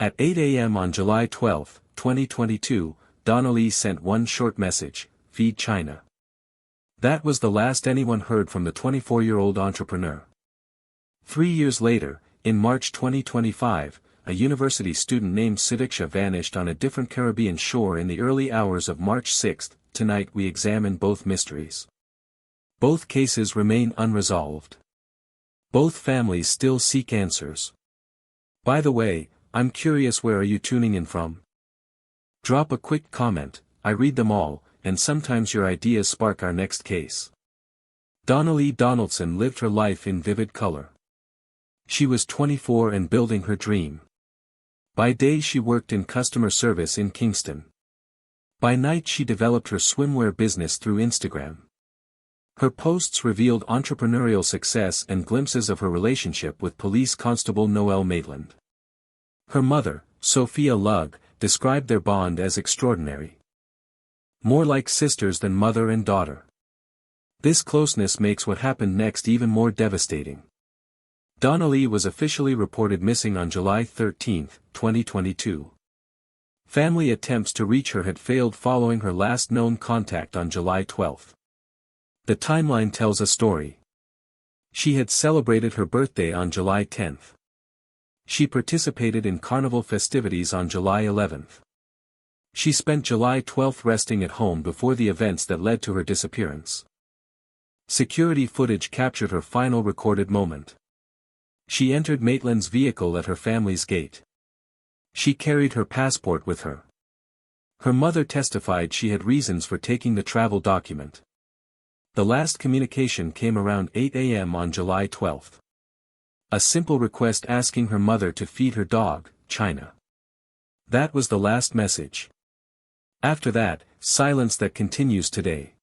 At 8 a.m. on July 12, 2022, Donna Lee sent one short message, "Feed China." That was the last anyone heard from the 24-year-old entrepreneur. 3 years later, in March 2025, a university student named Sudiksha vanished on a different Caribbean shore in the early hours of March 6. Tonight we examine both mysteries. Both cases remain unresolved. Both families still seek answers. By the way, I'm curious, where are you tuning in from? Drop a quick comment, I read them all, and sometimes your ideas spark our next case. Donna Lee Donaldson lived her life in vivid color. She was 24 and building her dream. By day she worked in customer service in Kingston. By night she developed her swimwear business through Instagram. Her posts revealed entrepreneurial success and glimpses of her relationship with police constable Noel Maitland. Her mother, Sophia Lugg, described their bond as extraordinary. More like sisters than mother and daughter. This closeness makes what happened next even more devastating. Donna Lee was officially reported missing on July 13, 2022. Family attempts to reach her had failed following her last known contact on July 12. The timeline tells a story. She had celebrated her birthday on July 10. She participated in carnival festivities on July 11. She spent July 12 resting at home before the events that led to her disappearance. Security footage captured her final recorded moment. She entered Maitland's vehicle at her family's gate. She carried her passport with her. Her mother testified she had reasons for taking the travel document. The last communication came around 8 a.m. on July 12. A simple request asking her mother to feed her dog, China. That was the last message. After that, silence that continues today.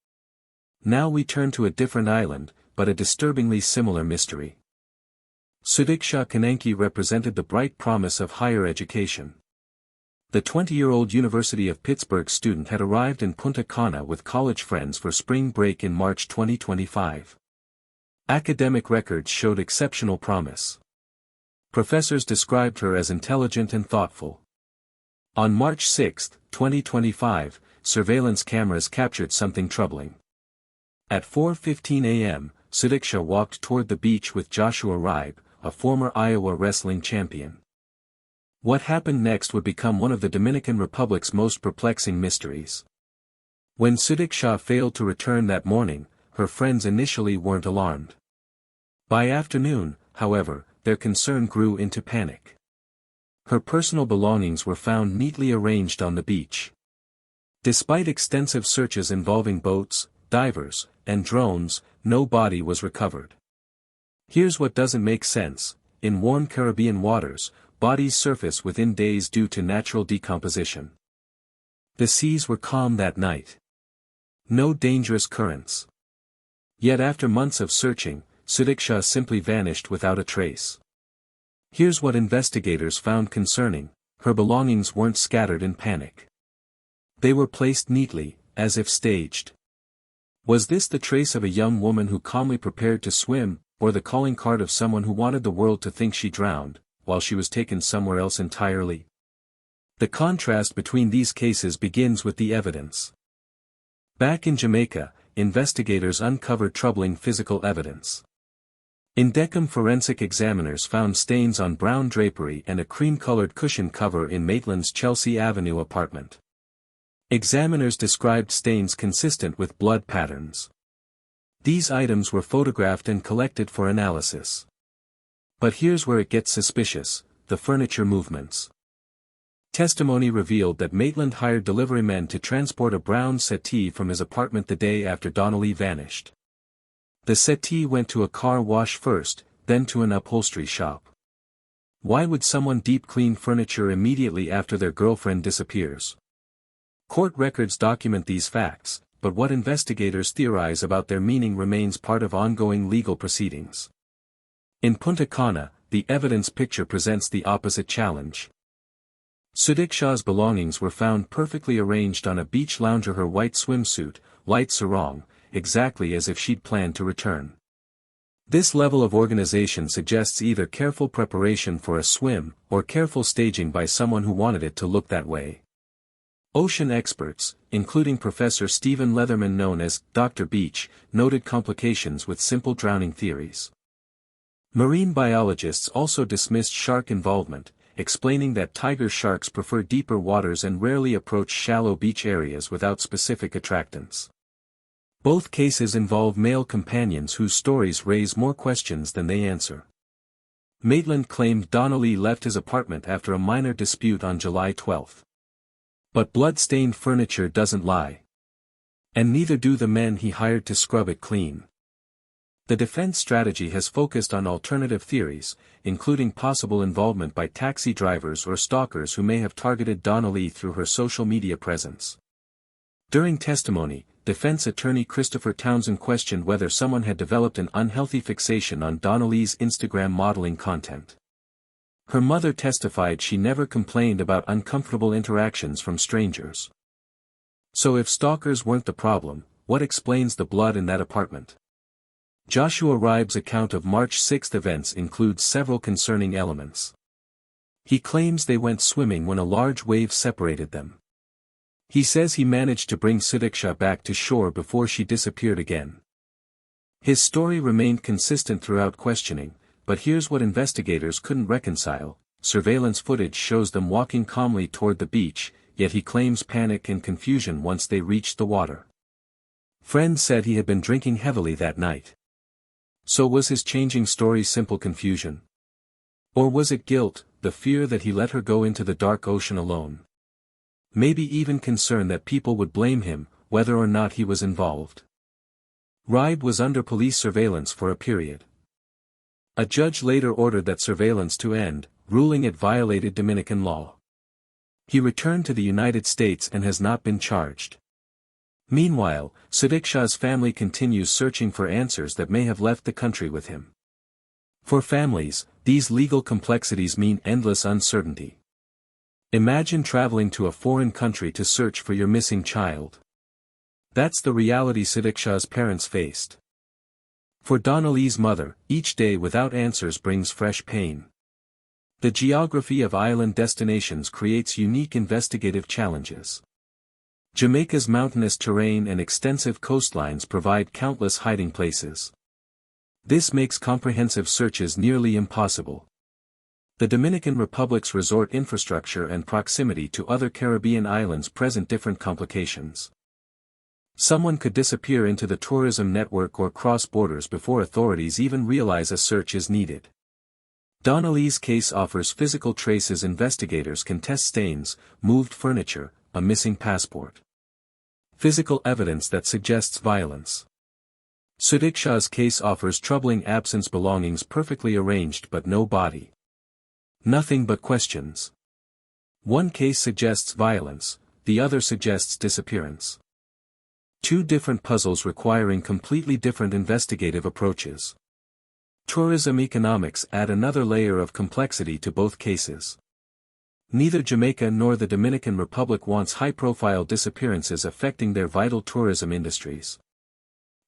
Now we turn to a different island, but a disturbingly similar mystery. Sudiksha Konanki represented the bright promise of higher education. The 20-year-old University of Pittsburgh student had arrived in Punta Cana with college friends for spring break in March 2025. Academic records showed exceptional promise. Professors described her as intelligent and thoughtful. On March 6, 2025, surveillance cameras captured something troubling. At 4:15 a.m., Sudiksha walked toward the beach with Joshua Ribe, a former Iowa wrestling champion. What happened next would become one of the Dominican Republic's most perplexing mysteries. When Sudiksha failed to return that morning, her friends initially weren't alarmed. By afternoon, however, their concern grew into panic. Her personal belongings were found neatly arranged on the beach. Despite extensive searches involving boats, divers, and drones, no body was recovered. Here's what doesn't make sense: in warm Caribbean waters, bodies surface within days due to natural decomposition. The seas were calm that night. No dangerous currents. Yet after months of searching, Sudiksha simply vanished without a trace. Here's what investigators found concerning: her belongings weren't scattered in panic. They were placed neatly, as if staged. Was this the trace of a young woman who calmly prepared to swim, or the calling card of someone who wanted the world to think she drowned, while she was taken somewhere else entirely? The contrast between these cases begins with the evidence. Back in Jamaica, investigators uncovered troubling physical evidence. In Deckham, forensic examiners found stains on brown drapery and a cream-colored cushion cover in Maitland's Chelsea Avenue apartment. Examiners described stains consistent with blood patterns. These items were photographed and collected for analysis. But here's where it gets suspicious: the furniture movements. Testimony revealed that Maitland hired delivery men to transport a brown settee from his apartment the day after Donna Lee vanished. The settee went to a car wash first, then to an upholstery shop. Why would someone deep clean furniture immediately after their girlfriend disappears? Court records document these facts, but what investigators theorize about their meaning remains part of ongoing legal proceedings. In Punta Cana, the evidence picture presents the opposite challenge. Sudiksha's belongings were found perfectly arranged on a beach lounger, her white swimsuit, light sarong, exactly as if she'd planned to return. This level of organization suggests either careful preparation for a swim, or careful staging by someone who wanted it to look that way. Ocean experts, including Professor Stephen Leatherman known as Dr. Beach, noted complications with simple drowning theories. Marine biologists also dismissed shark involvement, explaining that tiger sharks prefer deeper waters and rarely approach shallow beach areas without specific attractants. Both cases involve male companions whose stories raise more questions than they answer. Maitland claimed Donna Lee left his apartment after a minor dispute on July 12. But blood-stained furniture doesn't lie. And neither do the men he hired to scrub it clean. The defense strategy has focused on alternative theories, including possible involvement by taxi drivers or stalkers who may have targeted Donna Lee through her social media presence. During testimony, defense attorney Christopher Townsend questioned whether someone had developed an unhealthy fixation on Donna Lee's Instagram modeling content. Her mother testified she never complained about uncomfortable interactions from strangers. So if stalkers weren't the problem, what explains the blood in that apartment? Joshua Ribe's account of March 6 events includes several concerning elements. He claims they went swimming when a large wave separated them. He says he managed to bring Sudiksha back to shore before she disappeared again. His story remained consistent throughout questioning, but here's what investigators couldn't reconcile: surveillance footage shows them walking calmly toward the beach, yet he claims panic and confusion once they reached the water. Friends said he had been drinking heavily that night. So was his changing story simple confusion? Or was it guilt, the fear that he let her go into the dark ocean alone? Maybe even concern that people would blame him, whether or not he was involved. Ribe was under police surveillance for a period. A judge later ordered that surveillance to end, ruling it violated Dominican law. He returned to the United States and has not been charged. Meanwhile, Sudiksha's family continues searching for answers that may have left the country with him. For families, these legal complexities mean endless uncertainty. Imagine traveling to a foreign country to search for your missing child. That's the reality Sudiksha's parents faced. For Donna Lee's mother, each day without answers brings fresh pain. The geography of island destinations creates unique investigative challenges. Jamaica's mountainous terrain and extensive coastlines provide countless hiding places. This makes comprehensive searches nearly impossible. The Dominican Republic's resort infrastructure and proximity to other Caribbean islands present different complications. Someone could disappear into the tourism network or cross borders before authorities even realize a search is needed. Donna Lee's case offers physical traces. Investigators can test stains, moved furniture, a missing passport. Physical evidence that suggests violence. Sudiksha's case offers troubling absence, belongings perfectly arranged but no body. Nothing but questions. One case suggests violence, the other suggests disappearance. Two different puzzles requiring completely different investigative approaches. Tourism economics add another layer of complexity to both cases. Neither Jamaica nor the Dominican Republic wants high-profile disappearances affecting their vital tourism industries.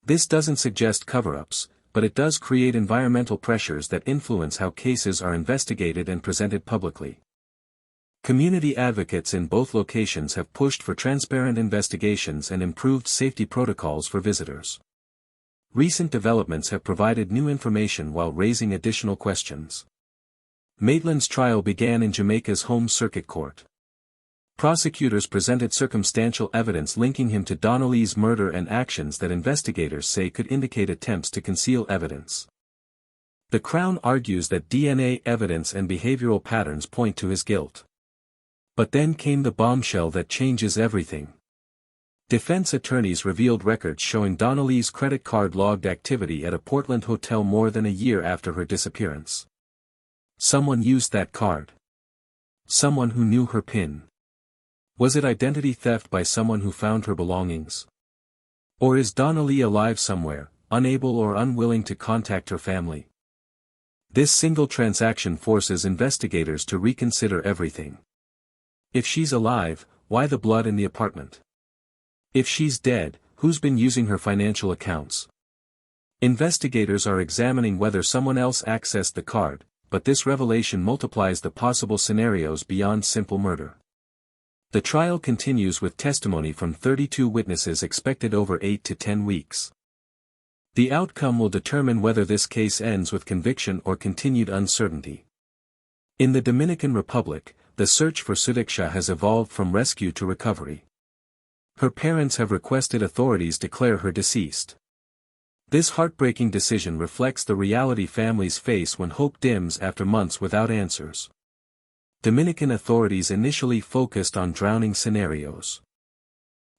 This doesn't suggest cover-ups, but it does create environmental pressures that influence how cases are investigated and presented publicly. Community advocates in both locations have pushed for transparent investigations and improved safety protocols for visitors. Recent developments have provided new information while raising additional questions. Maitland's trial began in Jamaica's home circuit court. Prosecutors presented circumstantial evidence linking him to Donna Lee's murder and actions that investigators say could indicate attempts to conceal evidence. The Crown argues that DNA evidence and behavioral patterns point to his guilt. But then came the bombshell that changes everything. Defense attorneys revealed records showing Donna Lee's credit card logged activity at a Portland hotel more than a year after her disappearance. Someone used that card. Someone who knew her PIN. Was it identity theft by someone who found her belongings? Or is Donna Lee alive somewhere, unable or unwilling to contact her family? This single transaction forces investigators to reconsider everything. If she's alive, why the blood in the apartment? If she's dead, who's been using her financial accounts? Investigators are examining whether someone else accessed the card, but this revelation multiplies the possible scenarios beyond simple murder. The trial continues with testimony from 32 witnesses expected over 8 to 10 weeks. The outcome will determine whether this case ends with conviction or continued uncertainty. In the Dominican Republic, the search for Sudiksha has evolved from rescue to recovery. Her parents have requested authorities declare her deceased. This heartbreaking decision reflects the reality families face when hope dims after months without answers. Dominican authorities initially focused on drowning scenarios.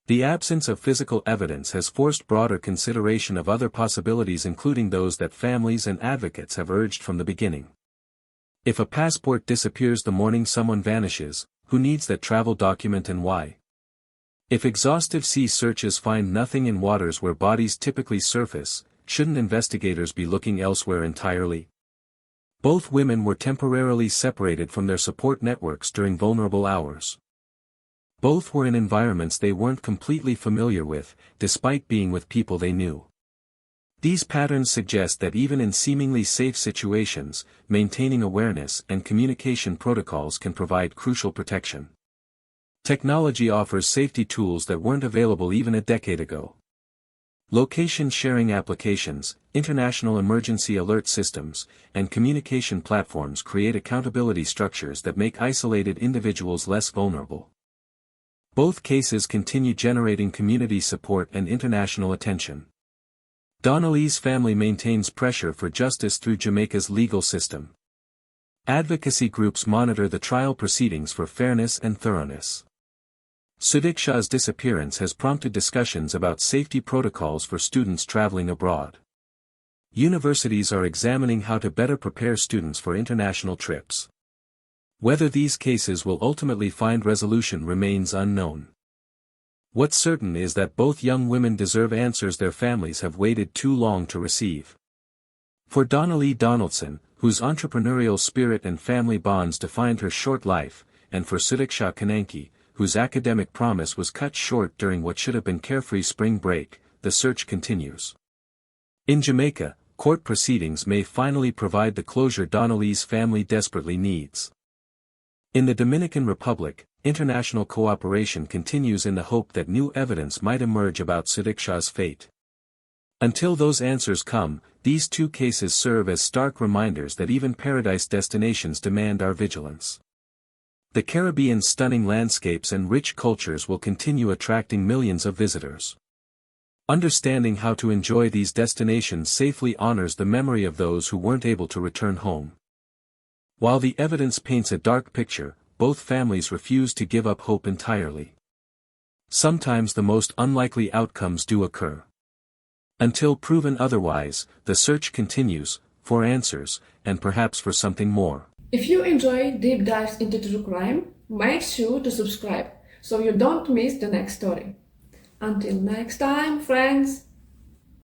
The absence of physical evidence has forced broader consideration of other possibilities, including those that families and advocates have urged from the beginning. If a passport disappears the morning someone vanishes, who needs that travel document and why? If exhaustive sea searches find nothing in waters where bodies typically surface, shouldn't investigators be looking elsewhere entirely? Both women were temporarily separated from their support networks during vulnerable hours. Both were in environments they weren't completely familiar with, despite being with people they knew. These patterns suggest that even in seemingly safe situations, maintaining awareness and communication protocols can provide crucial protection. Technology offers safety tools that weren't available even a decade ago. Location sharing applications, international emergency alert systems, and communication platforms create accountability structures that make isolated individuals less vulnerable. Both cases continue generating community support and international attention. Donna Lee's family maintains pressure for justice through Jamaica's legal system. Advocacy groups monitor the trial proceedings for fairness and thoroughness. Sudiksha's disappearance has prompted discussions about safety protocols for students traveling abroad. Universities are examining how to better prepare students for international trips. Whether these cases will ultimately find resolution remains unknown. What's certain is that both young women deserve answers their families have waited too long to receive. For Donna Lee Donaldson, whose entrepreneurial spirit and family bonds defined her short life, and for Sudiksha Konanki, whose academic promise was cut short during what should have been carefree spring break, the search continues. In Jamaica, court proceedings may finally provide the closure Donna Lee's family desperately needs. In the Dominican Republic, international cooperation continues in the hope that new evidence might emerge about Sudiksha's fate. Until those answers come, these two cases serve as stark reminders that even paradise destinations demand our vigilance. The Caribbean's stunning landscapes and rich cultures will continue attracting millions of visitors. Understanding how to enjoy these destinations safely honors the memory of those who weren't able to return home. While the evidence paints a dark picture, both families refuse to give up hope entirely. Sometimes the most unlikely outcomes do occur. Until proven otherwise, the search continues, for answers, and perhaps for something more. If you enjoy deep dives into true crime, make sure to subscribe so you don't miss the next story. Until next time, friends!